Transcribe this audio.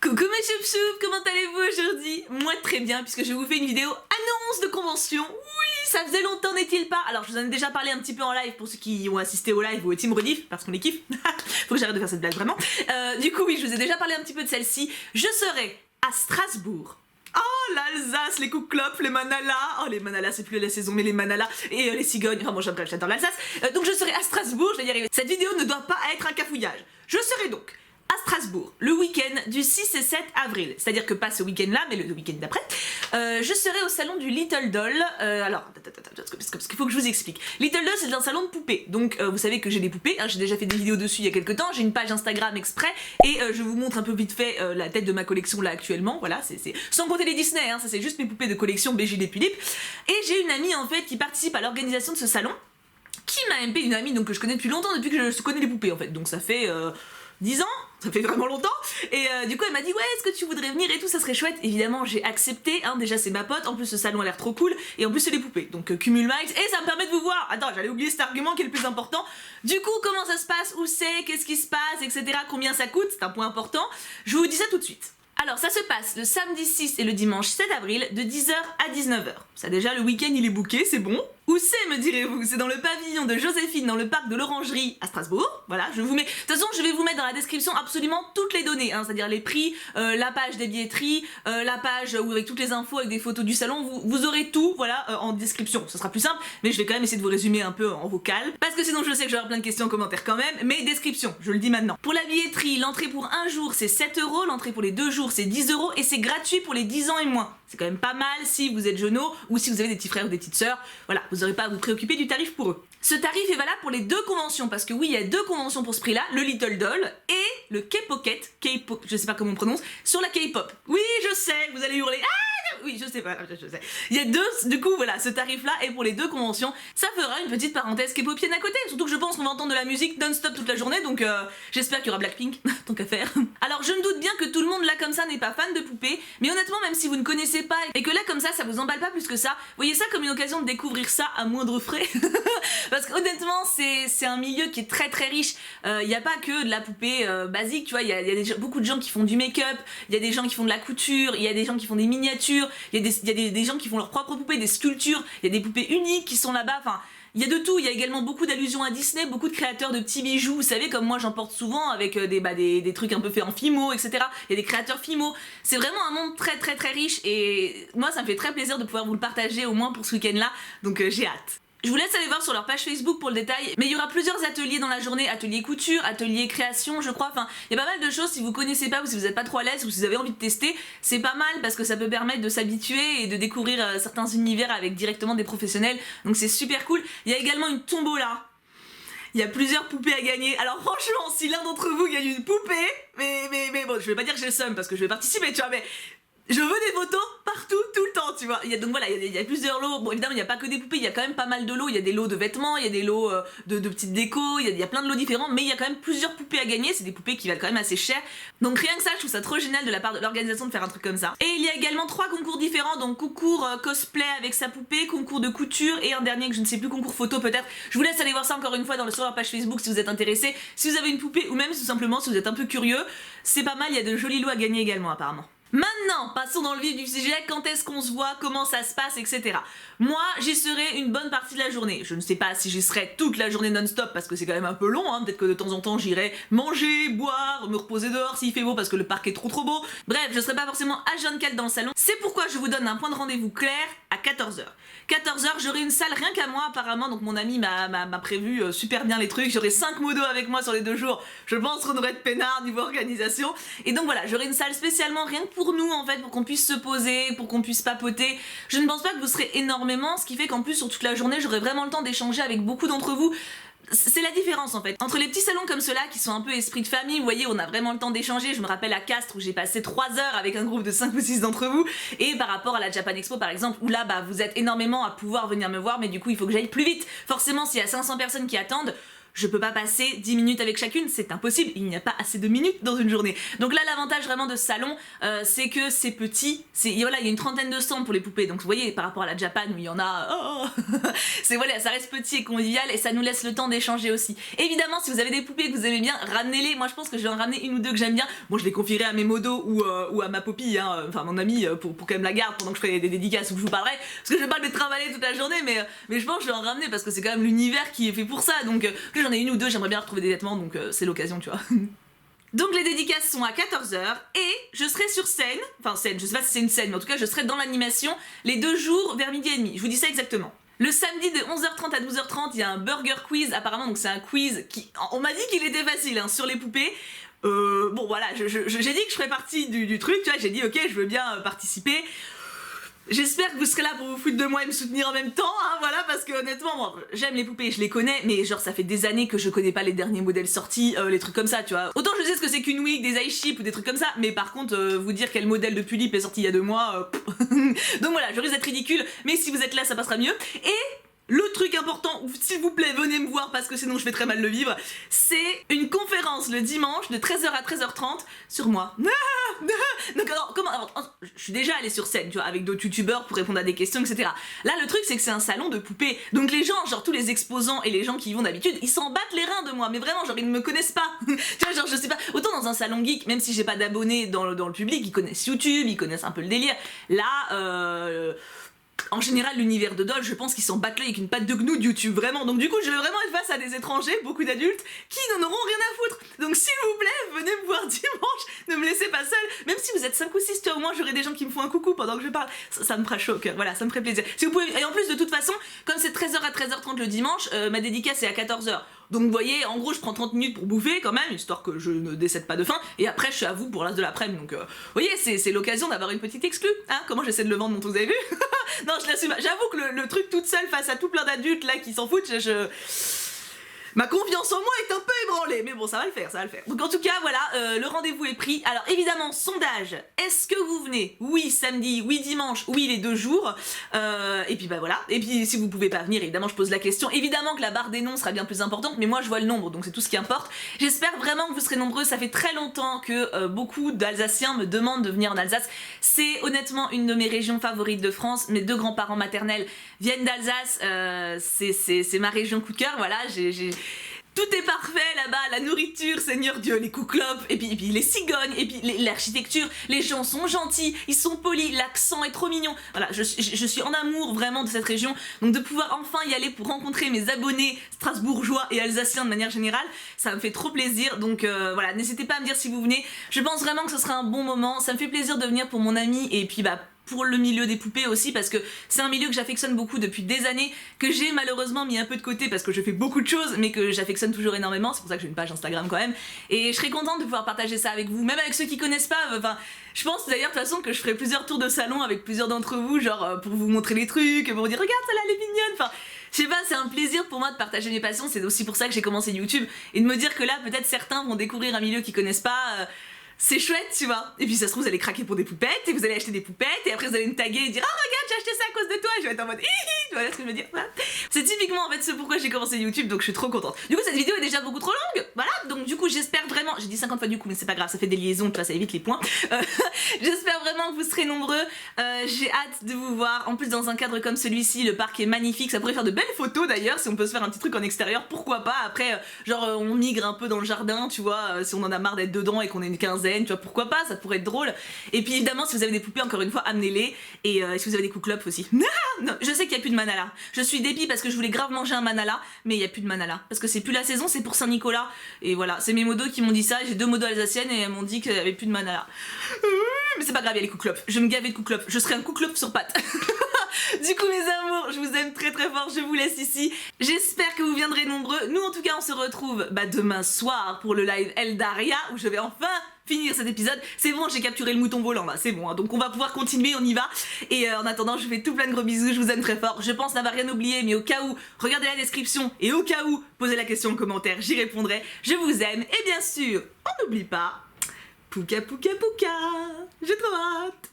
Coucou mes choup-choup, comment allez-vous aujourd'hui? Moi très bien, puisque je vous fais une vidéo annonce de convention. Oui, ça faisait longtemps, n'est-il pas? Alors je vous en ai déjà parlé un petit peu en live pour ceux qui ont assisté au live ou au team rediff, parce qu'on les kiffe. Faut que j'arrête de faire cette blague vraiment. Du coup oui, je vous ai déjà parlé un petit peu de celle-ci. Je serai à Strasbourg. Oh l'Alsace, les couclopes, les manalas. Oh les manalas c'est plus la saison, mais les manalas et les cigognes. Enfin bon j'adore l'Alsace. Donc je serai à Strasbourg, je vais y arriver. Cette vidéo ne doit pas être un cafouillage. Je serai donc à Strasbourg le week-end du 6 et 7 avril, c'est-à-dire que pas ce week-end là mais le week-end d'après. Je serai au salon du Little Doll. Alors parce qu'il faut que je vous explique. Little Doll c'est un salon de poupées, donc vous savez que j'ai des poupées, hein, j'ai déjà fait des vidéos dessus il y a quelques temps, j'ai une page Instagram exprès et je vous montre un peu vite fait la tête de ma collection là actuellement, voilà, c'est sans compter les Disney, hein, ça c'est juste mes poupées de collection BG et Philippe. Et j'ai une amie en fait qui participe à l'organisation de ce salon, qui m'a MP, une amie donc que je connais depuis longtemps, depuis que je connais les poupées en fait, donc ça fait 10 ans, ça fait vraiment longtemps, et du coup elle m'a dit ouais est-ce que tu voudrais venir et tout, ça serait chouette. Évidemment j'ai accepté, hein, déjà c'est ma pote, en plus ce salon a l'air trop cool, et en plus c'est les poupées, donc cumul max, et ça me permet de vous voir. Attends, j'allais oublier cet argument qui est le plus important. Du coup comment ça se passe, où c'est, qu'est-ce qui se passe, etc., combien ça coûte, c'est un point important, je vous dis ça tout de suite. Alors ça se passe le samedi 6 et le dimanche 7 avril de 10h à 19h. Ça déjà le week-end il est booké, c'est bon. Où c'est me direz-vous? C'est dans le pavillon de Joséphine dans le parc de l'Orangerie à Strasbourg. Voilà, je vous mets... De toute façon je vais vous mettre dans la description absolument toutes les données, hein, c'est-à-dire les prix, la page des billetteries, la page où avec toutes les infos avec des photos du salon, vous aurez tout, voilà, en description. Ce sera plus simple, mais je vais quand même essayer de vous résumer un peu en vocal, parce que sinon je sais que j'aurai plein de questions en commentaire quand même, mais description, je le dis maintenant. Pour la billetterie, l'entrée pour un jour c'est 7 €, l'entrée pour les 2 jours c'est 10 € et c'est gratuit pour les 10 ans et moins. C'est quand même pas mal si vous êtes jeuneau ou si vous avez des petits frères ou des petites sœurs, voilà, vous n'aurez pas à vous préoccuper du tarif pour eux. Ce tarif est valable pour les deux conventions, parce que oui, il y a deux conventions pour ce prix-là, le Little Doll et le K-Pocket, je sais pas comment on prononce, sur la K-pop. Oui, je sais, vous allez hurler, ah oui, je sais pas, je sais. Il y a deux, du coup, voilà, ce tarif-là est pour les deux conventions. Ça fera une petite parenthèse K-popienne à côté, surtout que je pense qu'on va entendre de la musique non-stop toute la journée, donc j'espère qu'il y aura Blackpink, tant qu'à faire. Alors je me doute bien que tout le monde là comme ça n'est pas fan de poupées, mais honnêtement, même si vous ne connaissez pas, et que là comme ça vous emballe pas plus que ça, voyez ça comme une occasion de découvrir ça à moindre frais. Parce qu'honnêtement, c'est un milieu qui est très très riche. Il n'y a pas que de la poupée basique, tu vois, il y a beaucoup de gens qui font du make-up, il y a des gens qui font de la couture, il y a des gens qui font des miniatures, il y a des gens qui font leurs propres poupées, des sculptures, il y a des poupées uniques qui sont là-bas, enfin... Il y a de tout, il y a également beaucoup d'allusions à Disney, beaucoup de créateurs de petits bijoux, vous savez, comme moi j'en porte souvent avec des trucs un peu faits en Fimo, etc. Il y a des créateurs Fimo. C'est vraiment un monde très très très riche et moi ça me fait très plaisir de pouvoir vous le partager au moins pour ce week-end-là, donc j'ai hâte. Je vous laisse aller voir sur leur page Facebook pour le détail, mais il y aura plusieurs ateliers dans la journée, atelier couture, atelier création je crois, enfin il y a pas mal de choses si vous connaissez pas ou si vous n'êtes pas trop à l'aise ou si vous avez envie de tester, c'est pas mal parce que ça peut permettre de s'habituer et de découvrir certains univers avec directement des professionnels, donc c'est super cool. Il y a également une tombola. Il y a plusieurs poupées à gagner, alors franchement si l'un d'entre vous gagne une poupée, mais bon je vais pas dire que j'ai le seum parce que je vais participer tu vois, mais je veux des photos partout, tout le temps, tu vois. Donc voilà, il y a plusieurs lots. Bon, évidemment, il n'y a pas que des poupées, il y a quand même pas mal de lots. Il y a des lots de vêtements, il y a des lots de petites décos, il y a plein de lots différents, mais il y a quand même plusieurs poupées à gagner. C'est des poupées qui valent quand même assez cher. Donc rien que ça, je trouve ça trop génial de la part de l'organisation de faire un truc comme ça. Et il y a également 3 concours différents, donc concours cosplay avec sa poupée, concours de couture et un dernier que je ne sais plus, concours photo peut-être. Je vous laisse aller voir ça encore une fois sur leur page Facebook si vous êtes intéressés. Si vous avez une poupée ou même tout simplement si vous êtes un peu curieux, c'est pas mal, il y a de jolis lots à gagner également apparemment. Maintenant, passons dans le vif du sujet, quand est-ce qu'on se voit, comment ça se passe, etc. Moi, j'y serai une bonne partie de la journée. Je ne sais pas si j'y serai toute la journée non-stop parce que c'est quand même un peu long, hein. Peut-être que de temps en temps j'irai manger, boire, me reposer dehors s'il fait beau parce que le parc est trop beau. Bref, je serai pas forcément H24 dans le salon. C'est pourquoi je vous donne un point de rendez-vous clair à 14h. 14h, j'aurai une salle rien qu'à moi apparemment, donc mon ami m'a prévu super bien les trucs. J'aurai 5 modos avec moi sur les 2 jours. Je pense qu'on devrait être peinard niveau organisation. Et donc voilà, j'aurai une salle spécialement rien que pour nous en fait, pour qu'on puisse se poser, pour qu'on puisse papoter. Je ne pense pas que vous serez énormément, ce qui fait qu'en plus sur toute la journée, j'aurai vraiment le temps d'échanger avec beaucoup d'entre vous. C'est la différence en fait, entre les petits salons comme ceux-là qui sont un peu esprit de famille, vous voyez on a vraiment le temps d'échanger, je me rappelle à Castres où j'ai passé 3 heures avec un groupe de 5 ou 6 d'entre vous, et par rapport à la Japan Expo par exemple, où là bah vous êtes énormément à pouvoir venir me voir mais du coup il faut que j'aille plus vite, forcément s'il y a 500 personnes qui attendent, je peux pas passer 10 minutes avec chacune, c'est impossible, il n'y a pas assez de minutes dans une journée. Donc là, l'avantage vraiment de ce salon, c'est que c'est petit, voilà, il y a une trentaine de stands pour les poupées, donc vous voyez, par rapport à la Japan où il y en a, voilà, ça reste petit et convivial et ça nous laisse le temps d'échanger aussi. Évidemment, si vous avez des poupées que vous aimez bien, ramenez-les. Moi, je pense que je vais en ramener une ou deux que j'aime bien. Bon, je les confierai à mes modos ou à ma poppy, hein, enfin mon amie, pour qu'elle me la garde pendant que je ferai des dédicaces ou que je vous parlerai, parce que je vais pas les trimballer toute la journée, mais je pense que je vais en ramener parce que c'est quand même l'univers qui est fait pour ça. Donc que j'en ai une ou deux, j'aimerais bien retrouver des vêtements, donc c'est l'occasion, tu vois. Donc les dédicaces sont à 14h et je serai sur scène, je sais pas si c'est une scène, mais en tout cas je serai dans l'animation les 2 jours vers 12h30, je vous dis ça exactement. Le samedi de 11h30 à 12h30, il y a un burger quiz apparemment, donc c'est un quiz qui, on m'a dit qu'il était facile hein, sur les poupées. Bon voilà, j'ai dit que je ferais partie du truc, tu vois, j'ai dit ok, je veux bien participer. J'espère que vous serez là pour vous foutre de moi et me soutenir en même temps, hein, voilà, parce que honnêtement, moi, j'aime les poupées, je les connais, mais genre ça fait des années que je connais pas les derniers modèles sortis, les trucs comme ça, tu vois. Autant je sais ce que c'est qu'une wig, des ice chips ou des trucs comme ça, mais par contre, vous dire quel modèle de Pulip est sorti il y a 2 mois, donc voilà, je risque d'être ridicule, mais si vous êtes là, ça passera mieux. Et le truc important, s'il vous plaît, venez me voir parce que sinon je vais très mal le vivre, c'est une conférence le dimanche de 13h à 13h30 sur moi. Donc alors, je suis déjà allée sur scène, tu vois, avec d'autres youtubeurs pour répondre à des questions, etc. Là, le truc, c'est que c'est un salon de poupées. Donc les gens, genre tous les exposants et les gens qui y vont d'habitude, ils s'en battent les reins de moi, mais vraiment, genre ils ne me connaissent pas. Tu vois, genre je sais pas, autant dans un salon geek, même si j'ai pas d'abonnés dans le public, ils connaissent YouTube, ils connaissent un peu le délire. Là, en général, l'univers de Doll, je pense qu'ils s'en battent là avec une patte de gnou de YouTube, vraiment. Donc du coup, je vais vraiment être face à des étrangers, beaucoup d'adultes, qui n'en auront rien à foutre. Donc s'il vous plaît, venez me voir dimanche, ne me laissez pas seule. Même si vous êtes 5 ou 6, au moins j'aurai des gens qui me font un coucou pendant que je parle. Ça me fera chaud au cœur, voilà, ça me ferait plaisir. Si vous pouvez... Et en plus, de toute façon, comme c'est 13h à 13h30 le dimanche, ma dédicace est à 14h. Donc vous voyez, en gros je prends 30 minutes pour bouffer quand même, histoire que je ne décède pas de faim, et après je suis à vous pour le reste de l'après-midi, donc vous voyez, c'est l'occasion d'avoir une petite exclue, hein. Comment j'essaie de le vendre, vous avez vu? Non, je l'assume, j'avoue que le truc toute seule face à tout plein d'adultes là qui s'en foutent, ma confiance en moi est un peu ébranlée, mais bon, ça va le faire, ça va le faire. Donc en tout cas, voilà, le rendez-vous est pris. Alors évidemment, sondage, est-ce que vous venez? Oui, samedi, oui, dimanche, oui, les 2 jours. Et puis bah voilà, et puis si vous pouvez pas venir, évidemment, je pose la question. Évidemment que la barre des noms sera bien plus importante, mais moi je vois le nombre, donc c'est tout ce qui importe. J'espère vraiment que vous serez nombreux, ça fait très longtemps que beaucoup d'Alsaciens me demandent de venir en Alsace. C'est honnêtement une de mes régions favorites de France, mes 2 grands-parents maternels viennent d'Alsace, c'est ma région coup de cœur, voilà, tout est parfait là-bas, la nourriture, Seigneur Dieu, les couclopes, et puis les cigognes, et puis l'architecture, les gens sont gentils, ils sont polis, l'accent est trop mignon. Voilà, je suis en amour vraiment de cette région, donc de pouvoir enfin y aller pour rencontrer mes abonnés strasbourgeois et alsaciens de manière générale, ça me fait trop plaisir, donc voilà, n'hésitez pas à me dire si vous venez, je pense vraiment que ce sera un bon moment, ça me fait plaisir de venir pour mon ami, et puis bah pour le milieu des poupées aussi, parce que c'est un milieu que j'affectionne beaucoup depuis des années, que j'ai malheureusement mis un peu de côté parce que je fais beaucoup de choses, mais que j'affectionne toujours énormément, c'est pour ça que j'ai une page Instagram quand même, et je serais contente de pouvoir partager ça avec vous, même avec ceux qui connaissent pas, enfin, je pense d'ailleurs de toute façon que je ferai plusieurs tours de salon avec plusieurs d'entre vous, genre pour vous montrer les trucs, pour vous dire regarde celle-là elle est mignonne, enfin, je sais pas, c'est un plaisir pour moi de partager mes passions, c'est aussi pour ça que j'ai commencé YouTube, et de me dire que là peut-être certains vont découvrir un milieu qu'ils connaissent pas, c'est chouette, tu vois. Et puis ça se trouve, vous allez craquer pour des poupettes, et vous allez acheter des poupettes, et après vous allez me taguer et dire « Oh regarde, j'ai acheté ça à cause de toi !» Et je vais être en mode « Hi hi !» Tu vois ce que je veux dire? C'est typiquement en fait ce pourquoi j'ai commencé YouTube, donc je suis trop contente. Du coup, cette vidéo est déjà beaucoup trop longue, voilà. Donc du coup, j'espère vraiment... J'ai dit 50 fois du coup, mais c'est pas grave, ça fait des liaisons, tu vois, ça évite les points. J'espère vraiment que vous serez nombreux. J'ai hâte de vous voir. En plus, dans un cadre comme celui-ci, le parc est magnifique. Ça pourrait faire de belles photos d'ailleurs, si on peut se faire un petit truc en extérieur, pourquoi pas. Après, genre, on migre un peu dans le jardin, tu vois, si on en a marre d'être dedans et qu'on est une quinzaine, tu vois, pourquoi pas, ça pourrait être drôle. Et puis évidemment, si vous avez des poupées, encore une fois, amenez-les. Et si vous avez des couclopes aussi. Non, je sais qu'il n'y a plus de manala. Je suis dépit parce que je voulais grave manger un manala, mais il n'y a plus de manala. Parce que c'est plus la saison, c'est pour Saint-Nicolas. Et voilà, c'est mes modos qui m'ont dit ça. J'ai 2 modos alsaciennes et elles m'ont dit qu'il n'y avait plus de manala. Mais c'est pas grave, il y a les couclopes. Je vais me gaver de couclopes. Je serai un couclope sur pattes. Du coup mes amours, je vous aime très très fort, je vous laisse ici. J'espère que vous viendrez nombreux. Nous en tout cas on se retrouve demain soir pour le live Eldaria où je vais enfin finir cet épisode. C'est bon, j'ai capturé le mouton volant là, c'est bon, hein. Donc on va pouvoir continuer, on y va. Et en attendant, je vous fais tout plein de gros bisous, je vous aime très fort. Je pense n'avoir rien oublié, mais au cas où, regardez la description. Et au cas où, posez la question en commentaire, j'y répondrai. Je vous aime, et bien sûr, on n'oublie pas, pouka pouka pouka, j'ai trop hâte.